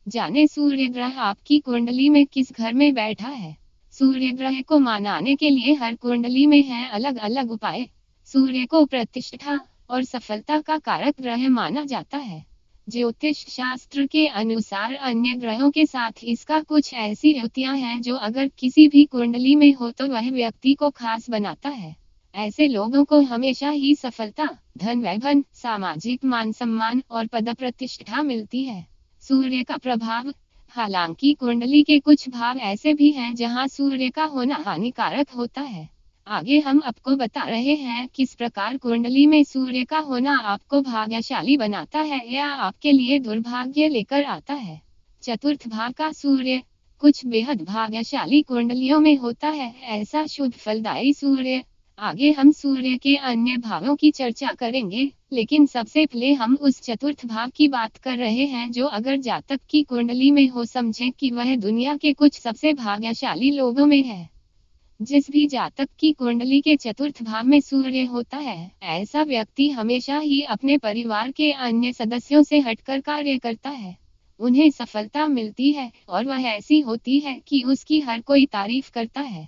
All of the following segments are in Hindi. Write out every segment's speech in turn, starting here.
जाने सूर्य ग्रह आपकी कुंडली में किस घर में बैठा है। सूर्य ग्रह को मनाने के लिए हर कुंडली में है अलग अलग उपाय। सूर्य को प्रतिष्ठा और सफलता का कारक ग्रह माना जाता है। ज्योतिष शास्त्र के अनुसार अन्य ग्रहों के साथ इसका कुछ ऐसी युतियां हैं जो अगर किसी भी कुंडली में हो तो वह व्यक्ति को खास बनाता है। ऐसे लोगों को हमेशा ही सफलता, धन वैभव, सामाजिक मान सम्मान और पद प्रतिष्ठा मिलती है। सूर्य का प्रभाव। हालांकि कुंडली के कुछ भाव ऐसे भी हैं जहां सूर्य का होना हानिकारक होता है। आगे हम आपको बता रहे हैं किस प्रकार कुंडली में सूर्य का होना आपको भाग्यशाली बनाता है या आपके लिए दुर्भाग्य लेकर आता है। चतुर्थ भाव का सूर्य। कुछ बेहद भाग्यशाली कुंडलियों में होता है ऐसा शुभ फलदायी सूर्य। आगे हम सूर्य के अन्य भावों की चर्चा करेंगे, लेकिन सबसे पहले हम उस चतुर्थ भाव की बात कर रहे हैं जो अगर जातक की कुंडली में हो समझे कि वह दुनिया के कुछ सबसे भाग्यशाली लोगों में है। जिस भी जातक की कुंडली के चतुर्थ भाव में सूर्य होता है, ऐसा व्यक्ति हमेशा ही अपने परिवार के अन्य सदस्यों से हटकर कार्य करता है। उन्हें सफलता मिलती है और वह ऐसी होती है कि उसकी हर कोई तारीफ करता है।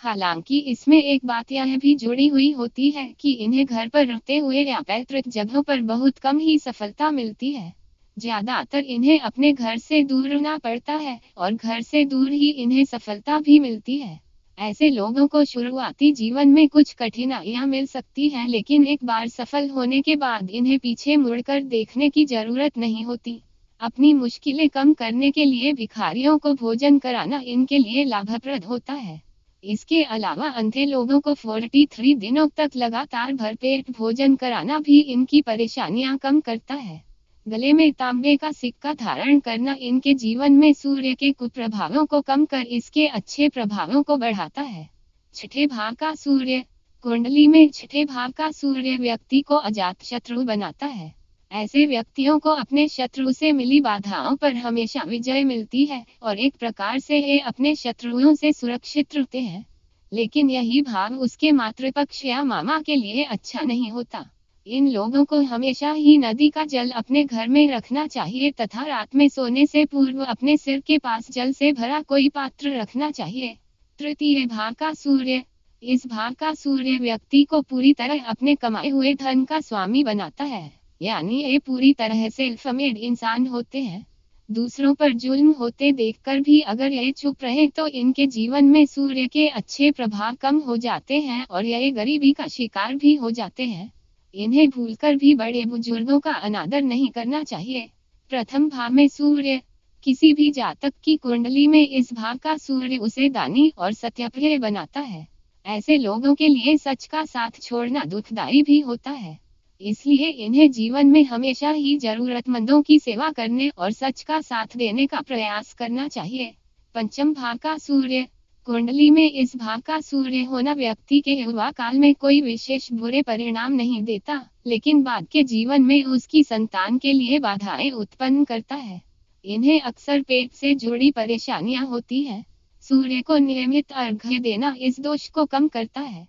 हालांकि इसमें एक बात यह भी जुड़ी हुई होती है कि इन्हें घर पर रहते हुए या पैतृक जगहों पर बहुत कम ही सफलता मिलती है। ज्यादातर इन्हें अपने घर से दूर रहना पड़ता है और घर से दूर ही इन्हें सफलता भी मिलती है। ऐसे लोगों को शुरुआती जीवन में कुछ कठिनाइयां मिल सकती हैं, लेकिन एक बार सफल होने के बाद इन्हें पीछे मुड़कर देखने की जरूरत नहीं होती। अपनी मुश्किलें कम करने के लिए भिखारियों को भोजन कराना इनके लिए लाभप्रद होता है। इसके अलावा अंधे लोगों को 43 दिनों तक लगातार भरपेट भोजन कराना भी इनकी परेशानियां कम करता है। गले में तांबे का सिक्का धारण करना इनके जीवन में सूर्य के कुप्रभावों को कम कर इसके अच्छे प्रभावों को बढ़ाता है। छठे भाव का सूर्य। कुंडली में छठे भाव का सूर्य व्यक्ति को अजात शत्रु बनाता है। ऐसे व्यक्तियों को अपने शत्रु से मिली बाधाओं पर हमेशा विजय मिलती है और एक प्रकार से ये अपने शत्रुओं से सुरक्षित रहते हैं। लेकिन यही भाव उसके मातृपक्ष या मामा के लिए अच्छा नहीं होता। इन लोगों को हमेशा ही नदी का जल अपने घर में रखना चाहिए तथा रात में सोने से पूर्व अपने सिर के पास जल से भरा कोई पात्र रखना चाहिए। तृतीय भाव का सूर्य। इस भाव का सूर्य व्यक्ति को पूरी तरह अपने कमाए हुए धन का स्वामी बनाता है, यानी ये पूरी तरह से सेल्फ मेड इंसान होते हैं। दूसरों पर जुल्म होते देखकर भी अगर ये चुप रहे तो इनके जीवन में सूर्य के अच्छे प्रभाव कम हो जाते हैं और ये गरीबी का शिकार भी हो जाते हैं। इन्हें भूलकर भी बड़े बुजुर्गों का अनादर नहीं करना चाहिए। प्रथम भाव में सूर्य। किसी भी जातक की कुंडली में इस भाव का सूर्य उसे दानी और सत्यप्रिय बनाता है। ऐसे लोगों के लिए सच का साथ छोड़ना दुखदाई भी होता है। इसलिए इन्हें जीवन में हमेशा ही जरूरतमंदों की सेवा करने और सच का साथ देने का प्रयास करना चाहिए। पंचम भाव का सूर्य। कुंडली में इस भाव का सूर्य होना व्यक्ति के युवा काल में कोई विशेष बुरे परिणाम नहीं देता, लेकिन बाद के जीवन में उसकी संतान के लिए बाधाएं उत्पन्न करता है। इन्हें अक्सर पेट से जुड़ी परेशानियां होती हैं। सूर्य को नियमित अर्घ्य देना इस दोष को कम करता है।